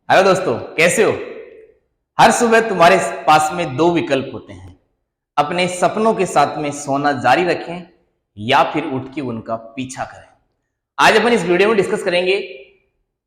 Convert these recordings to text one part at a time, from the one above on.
Hello दोस्तों, कैसे हो। हर सुबह तुम्हारे पास में दो विकल्प होते हैं। अपने सपनों के साथ में सोना जारी रखें या फिर उठ के उनका पीछा करें। आज अपन इस वीडियो में डिस्कस करेंगे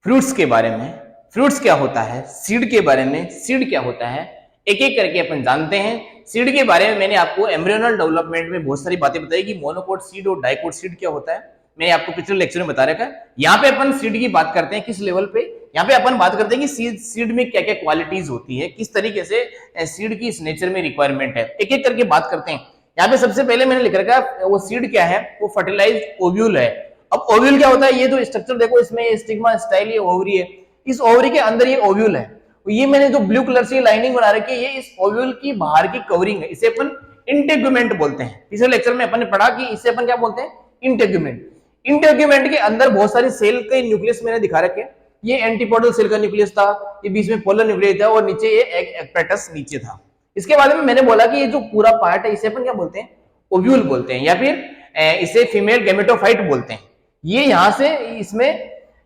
फ्रूट्स के बारे में। फ्रूट्स क्या होता है, सीड के बारे में, सीड क्या होता है, एक एक करके अपन जानते हैं। सीड के बारे में मैंने आपको एम्ब्रियोनल डेवलपमेंट में बहुत सारी बातें बताई कि मोनोकोट सीड और डाइकोट सीड क्या होता है। मैंने आपको पिछले लेक्चर में बता रखा है। यहाँ पे अपन सीड की बात करते हैं किस लेवल पे। यहाँ पे अपन बात करते हैं कि सीड में क्या क्या क्वालिटीज होती है, किस तरीके से सीड की इस नेचर में रिक्वायरमेंट है, एक एक करके बात करते हैं। यहाँ पे सबसे पहले मैंने लिख रखा है वो सीड क्या है, वो फर्टिलाइज ओव्यूल है। अब ओव्यूल क्या होता है, ये जो स्ट्रक्चर देखो इसमें स्टिग्मा स्टाइल ये ओवरी है, इस ओवरी के अंदर ये ओव्यूल है। ये मैंने जो ब्लू कलर से लाइनिंग बना रखी है ये इस ओव्यूल की बाहर की कवरिंग है, इसे अपन इंटेग्यूमेंट बोलते हैं। पिछले लेक्चर में अपन ने पढ़ा कि इसे अपन क्या बोलते हैं, इंटेग्यूमेंट। इंटेग्यूमेंट के अंदर बहुत सारी सेल के न्यूक्लियस मैंने दिखा रखे। ये एंटीपोडल सेल का न्यूक्लियस था, ये बीच में पोलर न्यूक्लियस था और नीचे ये एपेटस नीचे था। इसके बाद में मैंने बोला कि ये जो पूरा पार्ट है इसे अपन क्या बोलते हैं, ओव्यूल बोलते हैं या फिर इसे फीमेल गैमेटोफाइट बोलते हैं। ये यहां से इसमें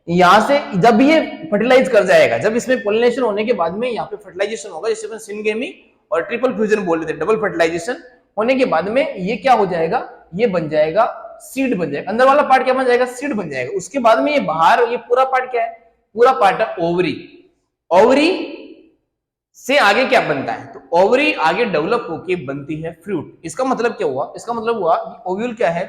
यहां से जब ये फर्टिलाइज कर जाएगा, जब इसमें पोलिनेशन होने के बाद में यहाँ पे फर्टिलाइजेशन होगा, जिसे अपन सिनगेमी और ट्रिपल फ्यूजन बोल रहे थे, डबल फर्टिलाइजेशन होने के बाद में ये क्या हो जाएगा, ये बन जाएगा सीड बन जाएगा। अंदर वाला पार्ट क्या बन जाएगा, सीड बन जाएगा। उसके बाद में ये बाहर ये पूरा पार्ट क्या है, पूरा पार्ट है ओवरी। ओवरी से आगे क्या बनता है, तो ओवरी आगे डेवलप होके बनती है फ्रूट। इसका मतलब क्या हुआ, इसका मतलब हुआ ओव्यूल क्या है,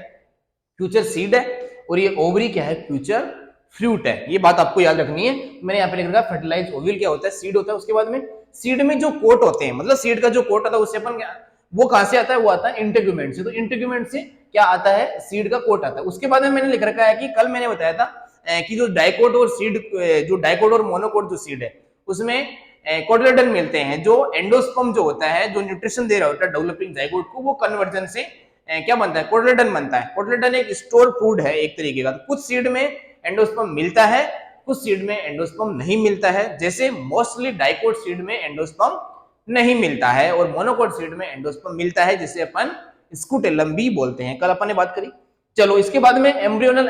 फ्यूचर सीड है, और ये ओवरी क्या है, फ्यूचर फ्रूट है। ये बात आपको याद रखनी है। मैंने यहाँ पे लिख रखा फर्टिलाइज ओव्यूल क्या होता है, सीड होता है। उसके बाद में सीड में जो कोट होते हैं, मतलब सीड का जो कोट आता है उससे अपन वो कहां से आता है, वो आता है इंटेग्यूमेंट से। तो इंटेग्यूमेंट से क्या आता है, सीड का कोट आता है। उसके बाद में मैंने लिख रखा है कि कल मैंने बताया था कि जो डाइकोट और सीड, जो डाइकोट और मोनोकोट जो सीड है उसमें कोटिलेडन मिलते हैं। जो एंडोस्पर्म जो होता है, जो न्यूट्रिशन दे रहा होता है डेवलपिंग जाइगोट को, वो कन्वर्जन से क्या बनता है, कोटिलेडन बनता है। कोटिलेडन एक स्टोर फूड है एक तरीके का। तो कुछ सीड में एंडोस्पर्म मिलता है, कुछ सीड में एंडोस्पर्म नहीं मिलता है। जैसे मोस्टली डाइकोट सीड में एंडोस्पर्म नहीं मिलता है और मोनोकोट सीड में एंडोस्पर्म मिलता है, जिसे अपन स्कूटेलम भी बोलते हैं। कल अपन ने बात करी। चलो इसके बाद में एम्ब्रियोनल,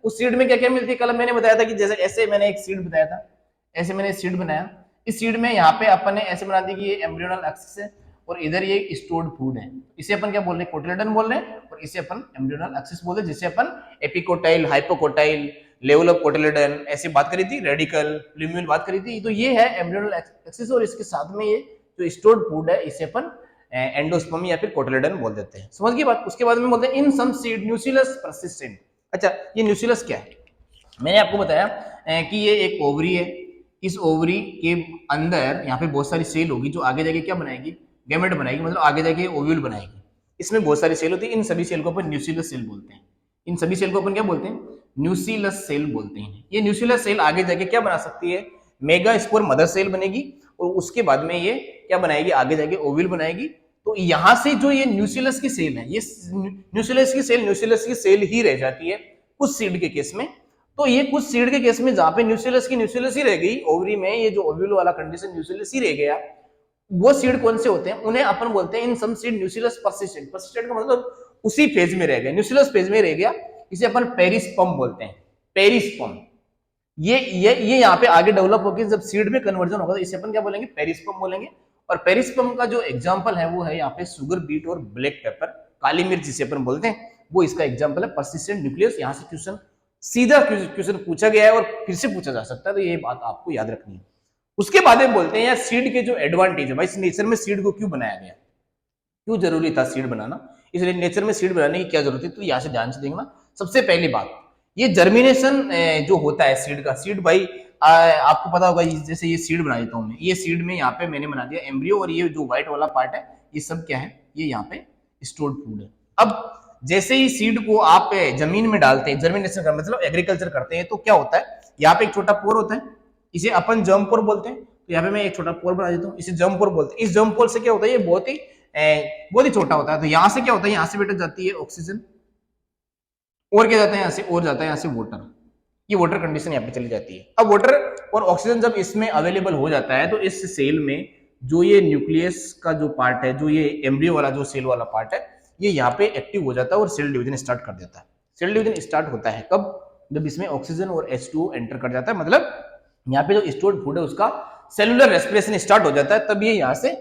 उस सीड में क्या क्या मिलती है, कल मैंने बताया था कि जैसे ऐसे मैंने एक सीड बताया था, ऐसे मैंने सीड बनाया। इस सीड में यहाँ पे अपन ने ऐसे बना दी कि ये एम्ब्रियोनल एक्सिस है और इधर ये स्टोर्ड फूड है। इसे अपन क्या बोल रहे हैं, कोटिलेडन बोल रहे हैं, और इसे अपन एम्ब्रियोनल एक्सिस बोल रहे हैं, जिसे अपन epicotyl, hypocotyl, level of cotyledon ऐसी बात करी थी, रेडिकल, प्लूम्यूल बात करी थी। तो ये है एम्ब्रियोनल एक्सिस और इसके साथ में ये जो स्टोर्ड फूड है इसे अपन एंडोस्पर्म या फिर कोटिलेडन बोल देते हैं। समझ गई बात। उसके बाद में बोलते हैं इन सम सीड न्यूक्लियस परसिस्टेंट। अच्छा, ये न्यूक्लियस क्या है, मैंने आपको बताया कि ये एक ओवरी है। इस ओवरी के अंदर यहाँ पे बहुत सारी सेल होगी जो आगे जाके क्या बनाएगी, गैमेट बनाएगी, मतलब आगे जाके ओव्यूल बनाएगी। इसमें बहुत सारी सेल होती है। इन सभी सेल को अपन न्यूक्लियस सेल बोलते हैं। इन सभी सेल को अपन क्या बोलते हैं, न्यूक्लियस सेल बोलते हैं। ये न्यूक्लियस सेल आगे जाके क्या बना सकती है, मेगा स्पोर मदर सेल बनेगी और उसके बाद में ये क्या बनाएगी, आगे जाके ओव्यूल बनाएगी। तो यहाँ से जो ये न्यूक्लियस की सेल है, ये न्यूक्लियस की सेल ही रह जाती है कुछ सीड के केस में। तो ये कुछ सीड के केस में जहां पे न्यूक्लियस ही रह गई ओवरी में, ये जो ओव्यूल वाला कंडीशन न्यूक्लियस ही रह गया, वो सीड कौन से होते हैं, उन्हें अपन बोलते हैं इन सम सीड न्यूक्लियस परसिस्टेंट। परसिस्टेंट का मतलब उसी फेज में रह गया, न्यूक्लियस फेज में रह गया। इसे अपन पेरिस्पर्म बोलते हैं, पेरिस्पर्म। ये यहाँ पे आगे डेवलप होकर जब सीड में कन्वर्जन होगा तो इसे अपन क्या बोलेंगे, पेरिस्पर्म बोलेंगे। और पेरिस्पर्म का जो एग्जांपल है वो है यहाँ पे शुगर बीट और ब्लैक पेपर, काली मिर्च जिसे अपन बोलते हैं, वो इसका एग्जांपल है। परसिस्टेंट न्यूक्लियस, यहाँ से क्वेश्चन सीधा क्वेश्चन पूछा गया है और फिर से पूछा जा सकता है, तो ये बात आपको याद रखनी है। उसके बाद में बोलते हैं यार सीड के जो एडवांटेज है, भाई इस नेचर में सीड को क्यों बनाया गया, क्यों जरूरी था सीड बनाना, इसलिए नेचर में सीड बनाने की क्या जरूरत है। तो यहाँ से ध्यान से देखना। सबसे पहली बात, ये जर्मिनेशन जो होता है सीड का, सीड भाई आपको पता होगा, जैसे ये सीड बना देता हूं मैं, ये सीड में यहाँ पे मैंने बना दिया एम्ब्रियो, और ये जो व्हाइट वाला पार्ट है ये सब क्या है, ये यहाँ पे स्टोर्ड फूड है। अब जैसे ही सीड को आप जमीन में डालते हैं, जर्मिनेशन का मतलब एग्रीकल्चर करते हैं, तो क्या होता है, यहाँ पे एक छोटा पोर होता है, इसे अपन जर्म पोर बोलते हैं। तो यहाँ पे मैं एक छोटा पोर बना देता हूँ, इसे जर्म पोर बोलते हैं। इस जर्म पोर से क्या होता है, ये बहुत ही छोटा होता है। तो यहाँ से क्या होता है, यहाँ से बेटा जाती है ऑक्सीजन, और क्या जाता है यहाँ से, और जाता है यहाँ से वाटर। ये वाटर कंडीशन यहाँ पे चली जाती है। अब वाटर और ऑक्सीजन जब इसमें अवेलेबल हो जाता है, तो इस सेल में जो ये न्यूक्लियस का जो पार्ट है, जो ये एम्ब्रियो वाला जो सेल वाला पार्ट है, ये यहाँ पे एक्टिव हो जाता है और सेल डिवीजन स्टार्ट कर देता है। सेल डिवीजन स्टार्ट होता है कब, जब इसमें ऑक्सीजन और H2O एंटर कर जाता है, मतलब यहाँ पे जो स्टोर्ड फूड है उसका सेलुलर रेस्पिरेशन स्टार्ट हो जाता है, तब ये यहाँ से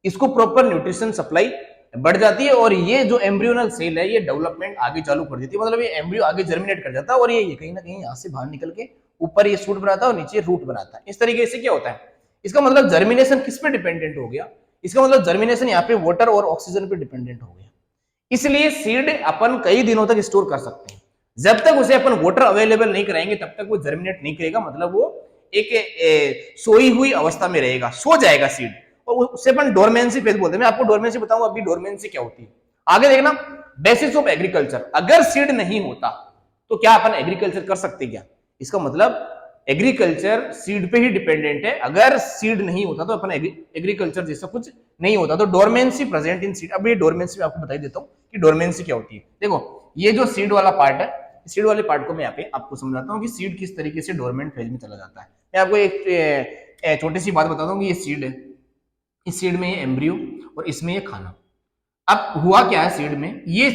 इसको प्रॉपर न्यूट्रिशन सप्लाई बढ़ जाती है और ये जो एम्ब्रियोनल सेल है ये डेवलपमेंट आगे चालू कर देती है, मतलब ये एम्ब्रियो आगे जर्मिनेट कर जाता है और ये कहीं ना कहीं यहाँ से बाहर निकल के ऊपर ये शूट बनाता है और नीचे रूट बनाता है। इस तरीके से क्या होता है, इसका मतलब जर्मिनेशन किस पे डिपेंडेंट हो गया, इसका मतलब जर्मिनेशन यहाँ पे वाटर और ऑक्सीजन पे डिपेंडेंट हो गया। इसलिए सीड अपन कई दिनों तक स्टोर कर सकते हैं, जब तक उसे अपन वाटर अवेलेबल नहीं कराएंगे तब तक वो जर्मिनेट नहीं करेगा, मतलब वो एक सोई हुई अवस्था में रहेगा, सो जाएगा सीड, और उससे अपन डोरमेंसी फेज बोलते हैं। मैं आपको डोरमेंसी बताऊं अभी डोरमेंसी क्या होती है, आगे देखना। बेसिस ऑफ एग्रीकल्चर, अगर सीड नहीं होता तो क्या अपन एग्रीकल्चर कर सकते क्या, इसका मतलब एग्रीकल्चर सीड पे ही डिपेंडेंट है, अगर सीड नहीं होता तो अपन एग्रीकल्चर जैसा कुछ नहीं होता। तो डोरमेंसी प्रेजेंट इन सीड, अब ये डोरमेंसी में आपको बता देता हूं कि डोरमेंसी क्या होती है। देखो ये जो सीड वाला पार्ट है, सीड वाले पार्ट को मैं यहाँ पे आपको समझाता हूँ कि सीड किस तरीके से डोरमेंट फेज में चला जाता है। मैं आपको एक छोटी सी बात बताता हूँ कि ये सीड है, इस सीड में ये एम्ब्रियो और इसमें ये खाना। अब हुआ क्या है सीड में, ये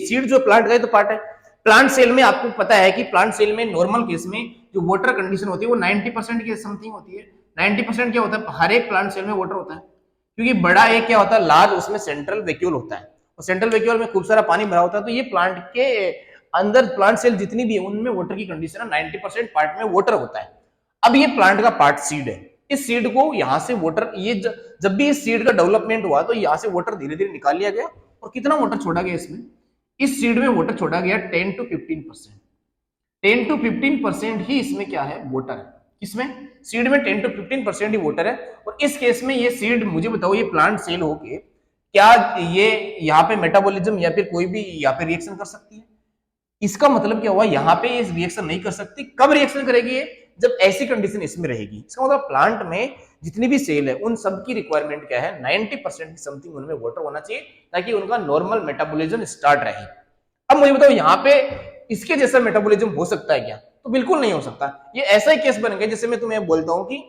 सीड जो प्लांट का तो पार्ट है, प्लांट सेल में आपको पता है कि प्लांट सेल में नॉर्मल केस में जो वाटर कंडीशन होती है वो 90% के समथिंग होती है। 90% क्या होता है, हर एक प्लांट सेल में वाटर होता है, क्योंकि बड़ा एक क्या होता है लार्ज, उसमें सेंट्रल वैक्यूल होता है और सेंट्रल वैक्यूल में खूब सारा पानी भरा होता है। तो ये प्लांट के अंदर प्लांट सेल जितनी भी है उनमें वाटर की कंडीशन है, 90% पार्ट में वाटर होता है। अब ये प्लांट का पार्ट सीड है, इस सीड को यहाँ से वाटर, ये जब भी इस सीड का डेवलपमेंट हुआ तो यहाँ से वाटर धीरे धीरे निकाल लिया गया और कितना वाटर छोड़ा गया इसमें, इस सीड में वाटर छोड़ा गया 10 to 15%। 10 to 15% ही इसमें क्या है, वाटर है। किसमें, सीड में 10 to 15% ही वाटर है। और इस केस में ये सीड, मुझे बताओ ये प्लांट सेल होके क्या ये यहाँ पे मेटाबॉलिज्म या फिर कोई भी यहाँ पे रिएक्शन कर सकती है, इसका मतलब क्या हुआ, यहाँ पे इस रिएक्शन नहीं कर सकती। कब रिएक्शन करेगी ये, जब ऐसी कंडीशन इसमें रहेगी। इसका मतलब प्लांट में जितनी भी सेल है उन सब की रिक्वायरमेंट क्या है, 90% की समथिंग उनमें वाटर होना चाहिए ताकि उनका नॉर्मल मेटाबॉलिज्म स्टार्ट रहे। अब मुझे बताओ यहाँ पे इसके जैसा मेटाबॉलिज्म हो सकता है क्या, तो बिल्कुल नहीं हो सकता। ये ऐसा ही केस बन गया जैसे मैं तुम्हें बोलता हूँ कि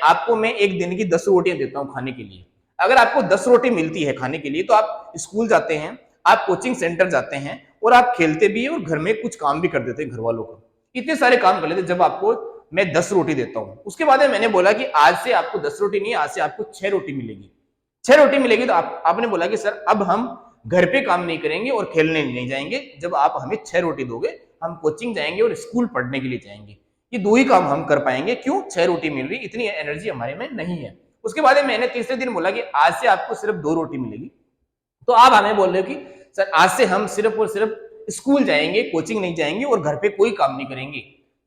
आपको मैं एक दिन की 10 रोटियां देता हूँ खाने के लिए, अगर आपको 10 रोटी मिलती है खाने के लिए तो आप स्कूल जाते हैं, आप कोचिंग सेंटर जाते हैं और आप खेलते भी हैं और घर में कुछ काम भी कर देते हैं घर वालों का, इतने सारे काम कर लेते जब आपको मैं 10 रोटी देता हूं। उसके बाद मैंने बोला कि आज से आपको 10 रोटी नहीं, आज से आपको 6 रोटी मिलेगी। 6 रोटी मिलेगी तो आपने बोला कि सर अब हम घर पे काम नहीं करेंगे और खेलने नहीं जाएंगे, जब आप हमें 6 रोटी दोगे हम कोचिंग जाएंगे और स्कूल पढ़ने के लिए जाएंगे, ये दो ही काम हम कर पाएंगे। क्यों, 6 रोटी मिल रही, इतनी एनर्जी हमारे में नहीं है। उसके बाद मैंने तीसरे दिन बोला कि आज से आपको सिर्फ 2 रोटी मिलेगी, तो आप हमें बोल रहे हो कि सर आज से हम सिर्फ और सिर्फ स्कूल जाएंगे, कोचिंग नहीं जाएंगे और घर पे कोई काम नहीं करेंगे,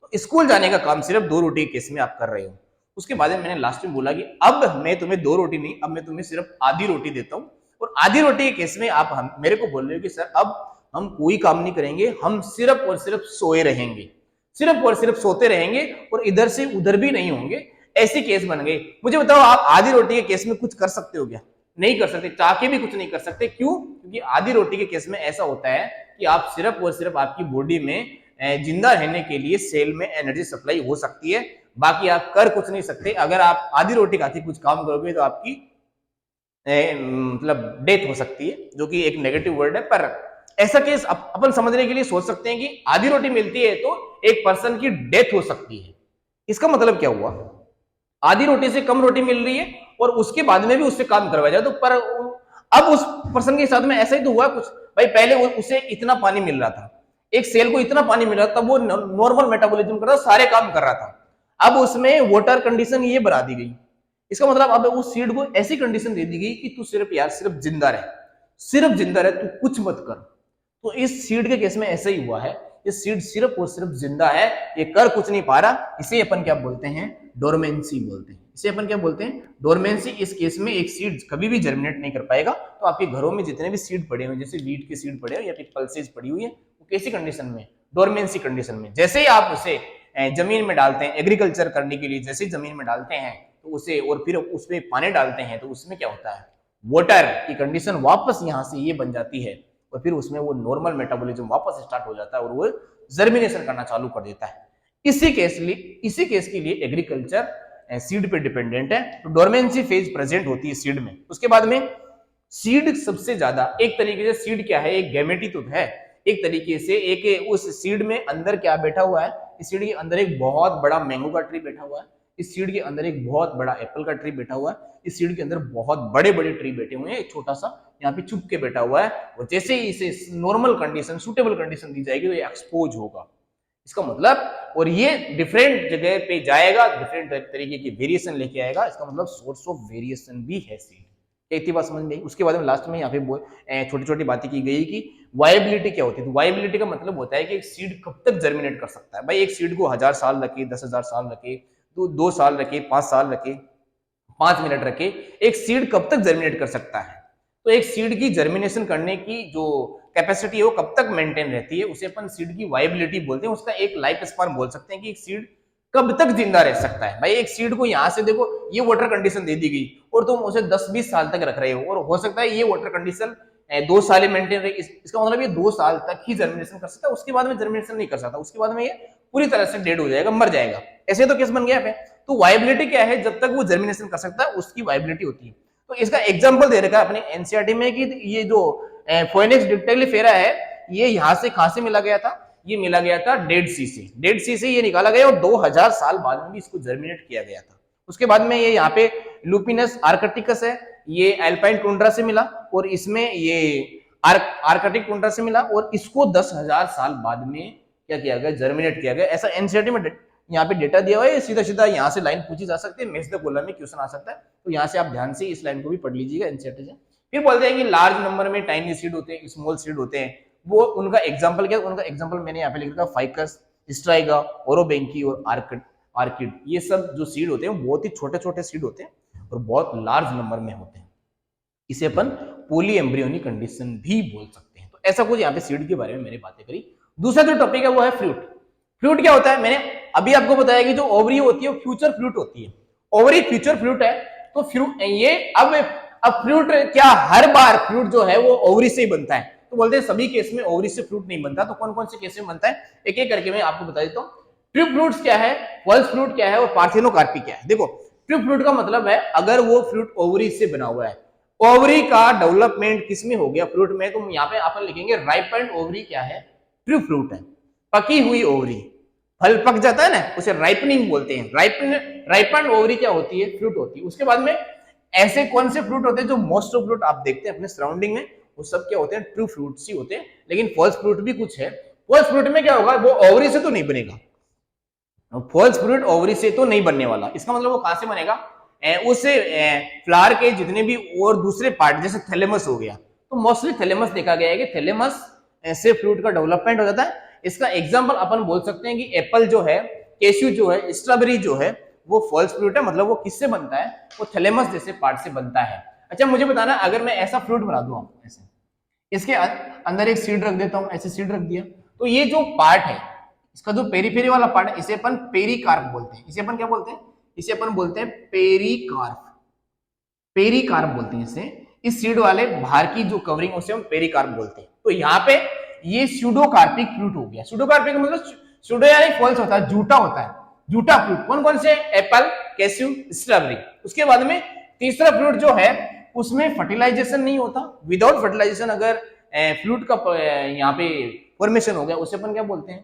तो स्कूल जाने का काम सिर्फ 2 रोटी के केस में आप कर रहे हो। उसके बाद मैंने लास्ट में बोला कि अब मैं तुम्हें 2 रोटी नहीं, अब मैं तुम्हें सिर्फ आधी रोटी देता हूँ, और आधी रोटी के केस में आप मेरे को बोल रहे हो कि सर अब हम कोई काम नहीं करेंगे, हम सिर्फ और सिर्फ सोए रहेंगे, सिर्फ और सिर्फ सोते रहेंगे और इधर से उधर भी नहीं होंगे, ऐसी केस बन गई। मुझे बताओ आप आधी रोटी के केस में कुछ कर सकते हो क्या, नहीं कर सकते, चाह के भी कुछ नहीं कर सकते। क्यों, क्योंकि आधी रोटी के केस में ऐसा होता है कि आप सिर्फ और सिर्फ आपकी बॉडी में जिंदा रहने के लिए सेल में एनर्जी सप्लाई हो सकती है, बाकी आप कर कुछ नहीं सकते। अगर आप आधी रोटी खाती कुछ काम करोगे तो आपकी मतलब डेथ हो सकती है, जो कि एक नेगेटिव वर्ड है, पर ऐसा केस अपन समझने के लिए सोच सकते हैं कि आधी रोटी मिलती है तो एक पर्सन की डेथ हो सकती है। इसका मतलब क्या हुआ, आधी रोटी से कम रोटी मिल रही है और उसके बाद में भी उससे काम करवाया जाए, तो पर अब उस पर्सन के साथ में ऐसा ही तो हुआ कुछ भाई, पहले उसे इतना पानी मिल रहा था, एक सेल को इतना पानी मिल रहा था, वो नॉर्मल मेटाबॉलिज्म कर रहा था, सारे काम कर रहा था, अब उसमें वाटर कंडीशन ये बढ़ा दी गई। इसका मतलब अब उस सीड को ऐसी कंडीशन दे दी गई कि तू सिर्फ यार सिर्फ जिंदा रह, सिर्फ जिंदा रह, तू कुछ मत कर। तो इस सीड के केस में ऐसा ही हुआ है, ये सीड सिर्फ और सिर्फ जिंदा है, ये कर कुछ नहीं पा रहा, इसे अपन क्या बोलते हैं, डोरमेंसी बोलते हैं। इसे अपन क्या बोलते हैं, डोरमेंसी। इस केस में एक सीड कभी भी जर्मिनेट नहीं कर पाएगा। तो आपके घरों में जितने भी सीड पड़े हुए, जैसे वीट के सीड पड़े हो या फिर पल्सेस पड़ी हुई है, वो कैसी कंडीशन में, डोरमेंसी कंडीशन में। जैसे ही आप उसे जमीन में डालते हैं एग्रीकल्चर करने के लिए, जैसे जमीन में डालते हैं तो उसे, और फिर उसमें पानी डालते हैं, तो उसमें क्या होता है, वाटर की कंडीशन वापस यहाँ से ये बन जाती है और फिर उसमें वो नॉर्मल मेटाबॉलिज्म वापस स्टार्ट हो जाता है और वो जर्मिनेशन करना चालू कर देता है। इसी केस के लिए एग्रीकल्चर सीड पे डिपेंडेंट है। तो डोरमेंसी फेज प्रेजेंट होती है सीड में। उसके बाद में सीड सबसे ज्यादा, एक तरीके से सीड क्या है, एक गैमेटी तो है, एक तरीके से एक उस सीड में अंदर क्या बैठा हुआ है, इस सीड के अंदर एक बहुत बड़ा मैंगो का ट्री बैठा हुआ है, इस सीड के अंदर एक बहुत बड़ा एप्पल का ट्री बैठा हुआ है, इस सीड के अंदर बहुत बड़े बड़े ट्री बैठे हुए हैं, एक छोटा सा यहाँ पे चुप के बैठा हुआ है, और जैसे ही इसे नॉर्मल कंडीशन, सुटेबल कंडीशन दी जाएगी तो ये एक्सपोज होगा। इसका मतलब, और ये डिफरेंट जगह पे जाएगा, डिफरेंट तरीके की वेरिएशन लेके आएगा, इसका मतलब सोर्स ऑफ वेरिएशन भी है सीड। इतनी बात समझ में आई। उसके बाद में लास्ट में यहाँ पे छोटी छोटी बातें की गई कि वायबिलिटी क्या होती है। तो वायबिलिटी का मतलब होता है कि एक सीड कब तक जर्मिनेट कर सकता है। भाई एक सीड को 1000 साल रखे, 10,000 साल रखे, तो 2 साल रखे, 5 साल रखे, 5 मिनट रखे, एक सीड कब तक जर्मिनेट कर सकता है। तो एक सीड की जर्मिनेशन करने की जो कैपेसिटी है वो कब तक मेंटेन रहती है, उसे अपन सीड की वायबिलिटी बोलते हैं। उसका एक लाइफ स्पान बोल सकते हैं कि एक सीड कब तक जिंदा रह सकता है। भाई एक सीड को यहाँ से देखो, ये वाटर कंडीशन दे दी गई और तुम उसे 10-20 साल तक रख रहे हो, और हो सकता है ये वाटर कंडीशन 2 साल मेंटेन रहे। इसका मतलब ये 2 साल तक ही जर्मिनेशन कर सकता है, उसके बाद में जर्मिनेशन नहीं कर सकता, उसके बाद में ये पूरी तरह से डेड हो जाएगा, मर जाएगा। ऐसे तो केस बन गया है। तो वायबिलिटी क्या है, जब तक वो जर्मिनेशन कर सकता है उसकी वायबिलिटी होती है। तो इसका एग्जाम्पल दे रखा है अपने एनसीईआरटी में कि ये जो फोएनिक्स डिप्टेलिफेरा है, ये यहाँ से कहां से मिला गया था, ये मिला गया था डेड सी से। डेड सी से ये निकाला गया और 2000 साल बाद में भी इसको जर्मिनेट किया गया था। उसके बाद में ये यहाँ पे लुपिनस आर्कटिकस है, ये एल्पाइन टुंड्रा से मिला, और इसमें ये आर्कटिक टुंड्रा से मिला, और इसको 10,000 साल बाद में क्या किया गया, जर्मिनेट किया गया। ऐसा एनसीईआरटी में यहाँ पे डेटा दिया हुआ है। सीधा सीधा यहाँ से लाइन पूछी जा सकती है, मैच द कॉलम में क्वेश्चन आ सकता है। तो यहाँ से आप ध्यान से इस लाइन को भी पढ़ लीजिएगा एनसीईआरटी से। फिर बोलते हैं कि लार्ज नंबर में टाइनी सीड होते हैं, स्मॉल सीड होते हैं। वो उनका एग्जांपल क्या है, उनका एग्जांपल मैंने यहाँ पे लिख रखा, फाइकस, स्ट्राइगा, ओरोबेंकी और आर्किड। ये सब जो सीड होते हैं बहुत ही छोटे छोटे सीड होते हैं और बहुत लार्ज नंबर में होते हैं। इसे अपन पोली एम्ब्रियोनिक कंडीशन भी बोल सकते हैं। तो ऐसा कुछ यहाँ पे सीड के बारे में मैंने बातें करी। दूसरा जो टॉपिक है वो है फ्रूट। फ्रूट क्या होता है, मैंने अभी आपको बताया कि जो ओवरी होती है वो फ्यूचर फ्रूट होती है। ओवरी फ्यूचर फ्रूट है। तो फ्रूट ये अब फ्रूट क्या हर बार फ्रूट जो है वो ओवरी से ही बनता है? तो बोलते हैं सभी केस में ओवरी से फ्रूट नहीं बनता। तो कौन कौन से केस में बनता है, एक एक करके मैं आपको बता देता हूँ। ट्रू फ्रूट्स क्या है, फॉल्स फ्रूट क्या है और पार्थिनोकार्पी क्या है। देखो ट्रू फ्रूट का मतलब है अगर वो फ्रूट ओवरी से बना हुआ है, ओवरी का डेवलपमेंट किसमें हो गया फ्रूट में, तो यहाँ पे अपन लिखेंगे राइपेंड ओवरी क्या है, ट्रू फ्रूट है। पकी हुई ओवरी, फल पक जाता है ना, उसे राइपनिंग बोलते हैं। राइपेंड ओवरी क्या होती है, फ्रूट होती है। उसके बाद में ऐसे कौन से फ्रूट होते हैं जो मोस्ट ऑफ फ्रूट आप देखते हैं अपने सराउंडिंग में, वो सब क्या होते हैं, ट्रू फ्रूट्स ही होते हैं। लेकिन फॉल्स फ्रूट भी कुछ है। फॉल्स फ्रूट में क्या होगा, वो ओवरी से तो नहीं बनेगा। फॉल्स फ्रूट ओवरी से तो नहीं बनने वाला। इसका मतलब वो कहां से बनेगा, उससे फ्लावर के जितने भी और दूसरे पार्ट जैसे थैलेमस हो गया, तो मोस्टली थैलेमस देखा गया है कि थैलेमस से फ्रूट का डेवलपमेंट हो जाता है। इसका एग्जांपल अपन बोल सकते हैं कि एप्पल जो है, कैश्यू जो है, स्ट्रॉबेरी जो है, वो फॉल्स फ्रूट है। मतलब वो किससे बनता है, वो थैलेमस जैसे पार्ट से बनता है। अच्छा मुझे बताना, अगर मैं ऐसा फ्रूट बना दूं आपको ऐसे, इसके अंदर एक सीड रख देता हूं, ऐसे सीड रख दिया, तो ये जो पार्ट है, इसका जो पेरीफेरी वाला पार्ट है, इसे अपन पेरिकार्प बोलते हैं। इसे अपन क्या बोलते हैं, इसे अपन बोलते हैं पेरिकार्प। पेरिकार्प बोलते हैं इसे। इस सीड वाले बाहर की जो कवरिंग उसे हम पेरिकार्प बोलते हैं। तो यहाँ पे ये स्यूडोकार्पिक फ्रूट हो गया। स्यूडोकार्पिक मतलब स्यूडो यानी फॉल्स होता है, झूठा होता है, झूठा फ्रूट। कौन कौन से, एप्पल, कैश्यू, स्ट्रॉबेरी। उसके बाद में तीसरा फ्रूट जो है उसमें फर्टिलाइजेशन नहीं होता। विदाउट फर्टिलाइजेशन अगर फ्रूट का यहाँ पे फॉर्मेशन हो गया, उसे अपन क्या बोलते हैं,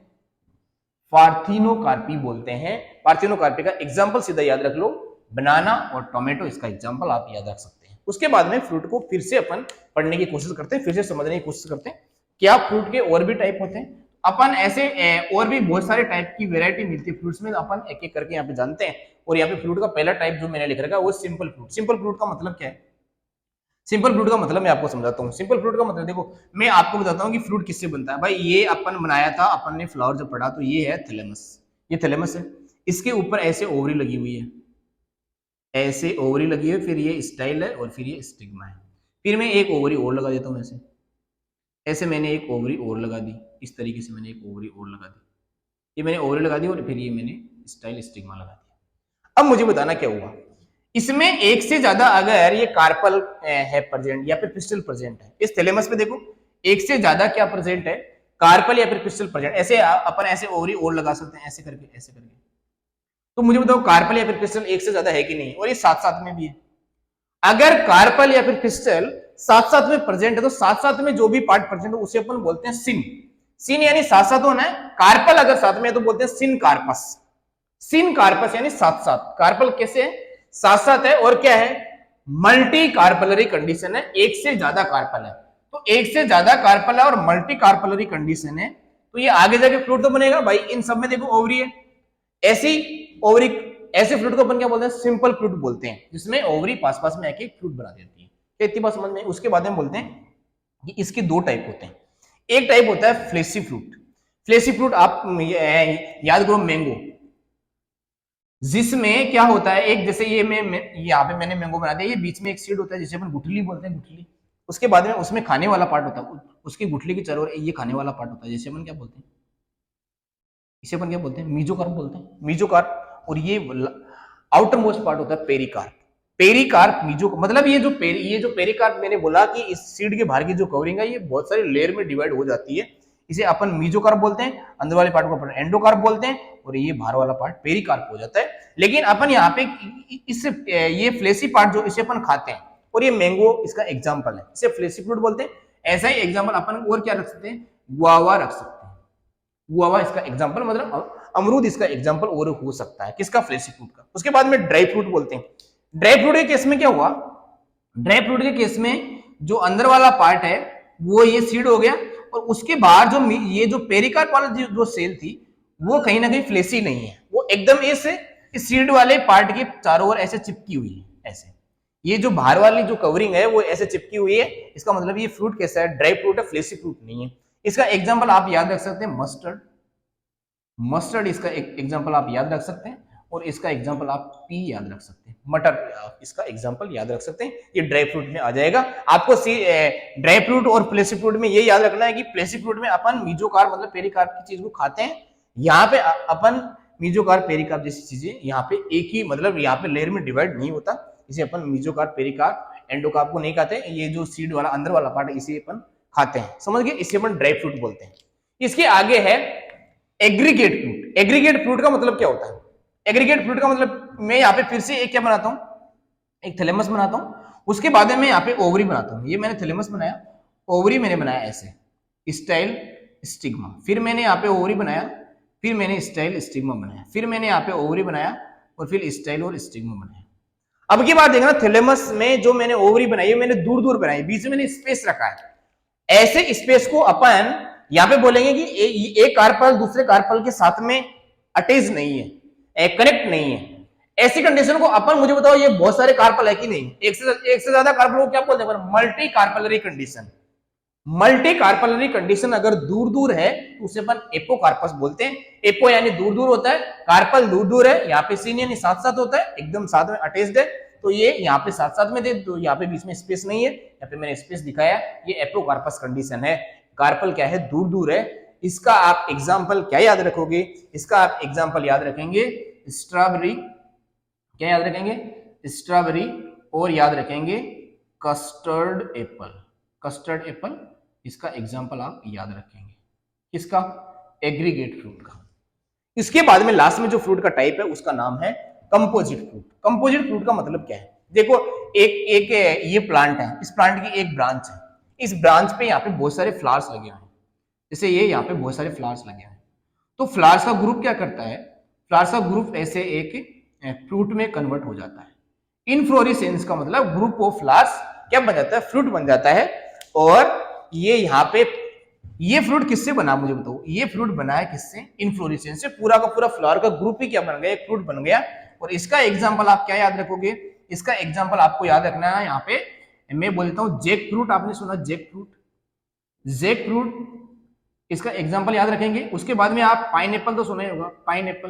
पार्थिनोकार्पी बोलते हैं। पार्थिनोकार्पी का एग्जांपल सीधा याद रख लो, बनाना और टोमेटो, इसका एग्जांपल आप याद रख सकते हैं। उसके बाद में फ्रूट को फिर से अपन पढ़ने की कोशिश करते हैं, फिर से समझने की कोशिश करते हैं क्या फ्रूट के और भी टाइप होते हैं। अपन ऐसे और भी बहुत सारे टाइप की वेरायटी मिलती है फ्रूट्स में, अपन एक एक करके यहाँ पे जानते हैं। और यहाँ पे फ्रूट का पहला टाइप जो मैंने लिख रखा है वो सिंपल फ्रूट। सिंपल फ्रूट का मतलब क्या है, सिंपल फ्रूट का मतलब मैं आपको समझाता हूँ। सिंपल फ्रूट का मतलब देखो, मैं आपको बताता हूँ कि फ्रूट किससे बनता है। भाई ये अपन बनाया था, अपन ने फ्लावर जब पढ़ा, तो ये है थैलेमस, ये थैलेमस है। इसके ऊपर ऐसे ओवरी लगी हुई है, ऐसे ओवरी लगी है, फिर ये स्टाइल है और फिर ये स्टिग्मा है। फिर मैं एक ओवरी और लगा देता हूँ ऐसे, ऐसे मैंने एक ओवरी और लगा दी, इस तरीके से मैंने एक ओवरी और लगा दी, ये मैंने ओवरी लगा दी, और फिर ये मैंने स्टाइल स्टिग्मा लगा दिया। अब मुझे बताना क्या हुआ, इसमें एक से ज्यादा अगर ये कार्पल है प्रेजेंट या फिर पिस्टल प्रेजेंट है, इस थैलेमस पे देखो एक से ज्यादा क्या प्रेजेंट है, कार्पल या फिर पिस्टल प्रेजेंट। ऐसे अपन ऐसे ओवरी और लगा सकते हैं, ऐसे करके ऐसे करके। तो मुझे बताओ कार्पल या फिर पिस्टल एक से ज्यादा है कि नहीं, और ये साथ साथ में भी है। अगर कार्पल या फिर पिस्टल साथ साथ में प्रेजेंट है, तो साथ साथ में जो भी पार्ट प्रेजेंट है उसे अपन बोलते हैं सिन। सिन यानी साथ साथ होना है, कार्पल अगर साथ में है तो बोलते हैं सिन कार्पस। सिन कार्पस यानी साथ साथ, कार्पल कैसे है, साथ साथ है, और क्या है, मल्टी कार्पलरी कंडीशन है, एक से ज्यादा कार्पल है। तो एक से ज्यादा कार्पल है और मल्टी कार्पलरी कंडीशन है, तो ये आगे जाके फ्रूट तो बनेगा भाई। इन सब में देखो ओवरी है, ऐसी ओवरी, ऐसे फ्रूट को अपन क्या बोलते हैं, सिंपल फ्रूट बोलते हैं, जिसमें ओवरी पास पास में आके फ्रूट बना देती है। क्या इतनी बात समझ में? उसके बाद में बोलते हैं कि इसके दो टाइप होते हैं। एक टाइप होता है फ्लेसी फ्रूट। फ्लेसी फ्रूट आप याद करो मैंगो, जिसमें क्या होता है, एक जैसे ये यहाँ पे मैंने मैंगो बना दिया, ये बीच में एक सीड होता है जिसे अपन गुठली बोलते हैं, गुठली। उसके बाद में उसमें खाने वाला पार्ट होता है, उसकी गुठली की चारों ओर ये खाने वाला पार्ट होता है, जिसे अपन क्या बोलते हैं, इसे अपन क्या बोलते हैं, मीजोकार्प बोलते हैं, मीजोकार्प। और ये आउटर मोस्ट पार्ट होता है पेरिकार्प। पेरिकार्प मीजो, मतलब ये जो पेरिकार्प मैंने बोला कि इस सीड के बाहर की जो कवरिंग है ये बहुत सारी लेयर में डिवाइड हो जाती है, इसे अपन मीजोकार्प बोलते हैं, अंदर वाले पार्ट को अपन एंडोकार्प बोलते हैं, और ये बाहर वाला पार्ट पेरिकार्प हो जाता है। लेकिन अपन यहाँ पे इस ये फ्लेसी पार्ट जो इसे अपन खाते हैं, और ये मैंगो इसका एग्जाम्पल है, इसे फ्लेसी फ्रूट बोलते हैं। ऐसा ही एग्जाम्पल अपन और क्या रख सकते हैं, गुआवा रख सकते हैं, गुआवा इसका एग्जाम्पल, मतलब अमरूद इसका एग्जाम्पल और हो सकता है, किसका, फ्लेसी फ्रूट का। उसके बाद में ड्राई फ्रूट बोलते हैं। ड्राई फ्रूट के केस में क्या हुआ, ड्राई फ्रूट के केस में जो अंदर वाला पार्ट है वो ये सीड हो गया, और उसके बाहर जो ये जो पेरिकार्प वाला जो सेल थी वो कहीं ना कहीं फ्लेसी नहीं है, वो एकदम इस सीड वाले पार्ट के चारों ओर ऐसे चिपकी हुई है, ऐसे। ये जो बाहर वाली जो कवरिंग है वो ऐसे चिपकी हुई है, इसका मतलब ये फ्रूट कैसा है, ड्राई फ्रूट है, फ्लेसी फ्रूट नहीं है। इसका एग्जाम्पल आप याद रख सकते हैं मस्टर्ड, मस्टर्ड इसका एग्जाम्पल आप याद रख सकते हैं, और इसका एग्जाम्पल आप पी याद रख सकते हैं, मटर इसका एग्जाम्पल याद रख सकते हैं। ये ड्राई फ्रूट में आ जाएगा। आपको ड्राई फ्रूट और फ्लेसी फ्रूट में ये याद रखना है कि फ्लेसी फ्रूट में अपन मीजोकार्प मतलब पेरिकार्प की चीज को खाते हैं, यहाँ पे अपन मीजोकार्प पेरिकार्प जैसी चीजें यहाँ पे एक ही, मतलब यहाँ पे लेयर में डिवाइड नहीं होता, इसे अपन मीजोकार्प पेरिकार्प एंडोकार्प को नहीं खाते, ये जो सीड वाला अंदर वाला पार्ट है इसे अपन खाते हैं, समझ गए, इसे अपन ड्राई फ्रूट बोलते हैं। इसके आगे है एग्रीगेट फ्रूट। एग्रीगेट फ्रूट का मतलब क्या होता है, एग्रीगेट फ्रूट का मतलब, मैं यहाँ पे फिर से एक क्या बनाता हूँ, एक थैलेमस बनाता हूँ, उसके बाद में यहाँ पे ओवरी बनाता हूँ। ये मैंने थैलेमस बनाया, ओवरी मैंने बनाया ऐसे, स्टाइल स्टिग्मा, फिर मैंने यहाँ पे ओवरी बनाया, फिर मैंने स्टाइल स्टिग्मा बनाया, फिर मैंने यहाँ पे ओवरी बनाया, और फिर स्टाइल और स्टिग्मा बनाया। अब की बात देखना, थैलेमस में जो मैंने ओवरी बनाई है मैंने दूर दूर बनाई, बीच में मैंने स्पेस रखा है, ऐसे स्पेस को अपन यहाँ पे बोलेंगे कि एक कार्पल दूसरे कार्पल के साथ में अटैच नहीं है, कनेक्ट नहीं है। ऐसी कंडीशन को अपन, मुझे बताओ ये बहुत सारे कार्पल है कि नहीं, एक से ज्यादा कार्पल को क्या बोलते हैं, multi carpellary condition. Multi carpellary condition अगर दूर दूर है तो उसे अपन एपोकार्पस बोलते हैं। एपो यानी दूर दूर होता है, कार्पल दूर दूर है, यहाँ पे सीन यानी साथ साथ होता है, एकदम साथ में अटैच्ड है, तो ये यहाँ पे साथ साथ में दे, तो यहाँ पे बीच में स्पेस नहीं है, यहाँ पे मैंने स्पेस दिखाया, ये एपोकार्पस कंडीशन है। कार्पल क्या है, दूर दूर है। इसका आप एग्जाम्पल क्या याद रखोगे, इसका आप एग्जाम्पल याद रखेंगे स्ट्रॉबेरी, क्या याद रखेंगे, स्ट्रॉबेरी, और याद रखेंगे कस्टर्ड एप्पल, कस्टर्ड एप्पल इसका एग्जाम्पल आप याद रखेंगे, किसका, एग्रीगेट फ्रूट का। इसके बाद में लास्ट में जो फ्रूट का टाइप है उसका नाम है कंपोजिट फ्रूट। कंपोजिट फ्रूट का मतलब क्या है, देखो एक ये प्लांट है, इस प्लांट की एक ब्रांच है, इस ब्रांच पे यहाँ पे बहुत सारे फ्लावर्स लगे हुए हैं, जैसे ये यहाँ पे बहुत सारे फ्लावर्स लगे हुए हैं, तो फ्लावर्स का ग्रुप क्या करता है, फ्लावर्स का ग्रुप ऐसे एक फ्रूट में कन्वर्ट हो जाता है। इनफ्लोरेसेंस का मतलब ग्रुप ऑफ फ्लावर्स क्या बन जाता है, फ्रूट बन जाता है। और ये यहाँ पे ये फ्रूट किससे बना, मुझे बताओ, ये फ्रूट बना है किससे, इनफ्लोरेसेंस से। पूरा का पूरा फ्लावर का ग्रुप ही क्या बन गया, एक फ्रूट बन गया। और इसका एग्जाम्पल आप क्या याद रखोगे, इसका एग्जाम्पल आपको याद रखना है, यहाँ पे मैं बोलता हूँ जैक फ्रूट, आपने सुना जैक फ्रूट, जैक फ्रूट इसका एग्जाम्पल याद रखेंगे। उसके बाद में आप पाइनएप्पल तो सुना होगा, पाइनएप्पल,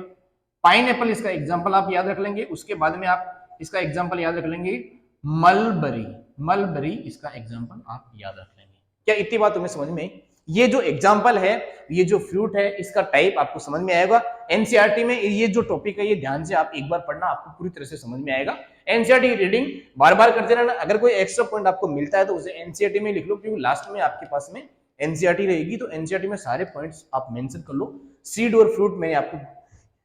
पाइनएप्पल इसका एग्जाम्पल आप याद रख लेंगे। उसके बाद में आप इसका एग्जाम्पल याद रख लेंगे मलबरी, मलबरी इसका एग्जाम्पल आप याद रख लेंगे। क्या इतनी बात तुम्हें समझ में, ये जो एग्जाम्पल है, ये जो फ्रूट है, इसका टाइप आपको समझ में आएगा। एनसीईआरटी में ये जो टॉपिक है ये ध्यान से आप एक बार पढ़ना, आपको पूरी तरह से समझ में आएगा। एनसीईआरटी की रीडिंग बार बार करते रहना, अगर कोई एक्स्ट्रा पॉइंट आपको मिलता है तो उसे एनसीईआरटी में लिख लो, क्योंकि लास्ट में आपके पास में एनसीईआरटी रहेगी, तो एनसीईआरटी में सारे पॉइंट्स आप मेंशन कर लो। सीड और फ्रूट मैंने आपको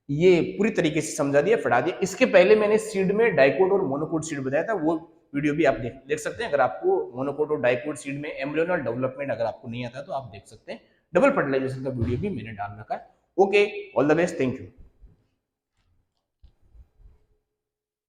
ये पूरी तरीके से समझा दिया, पढ़ा दिया। इसके पहले मैंने सीड में डाइकोट और मोनोकोट सीड बताया था, वो वीडियो भी आप देख सकते हैं। अगर आपको मोनोकोट और डाइकोट सीड में एम्ब्रियोनल डेवलपमेंट अगर आपको नहीं आता तो आप देख सकते हैं, डबल फर्टिलाइजेशन का वीडियो भी मैंने डाल रखा है। Okay, all the best, thank you.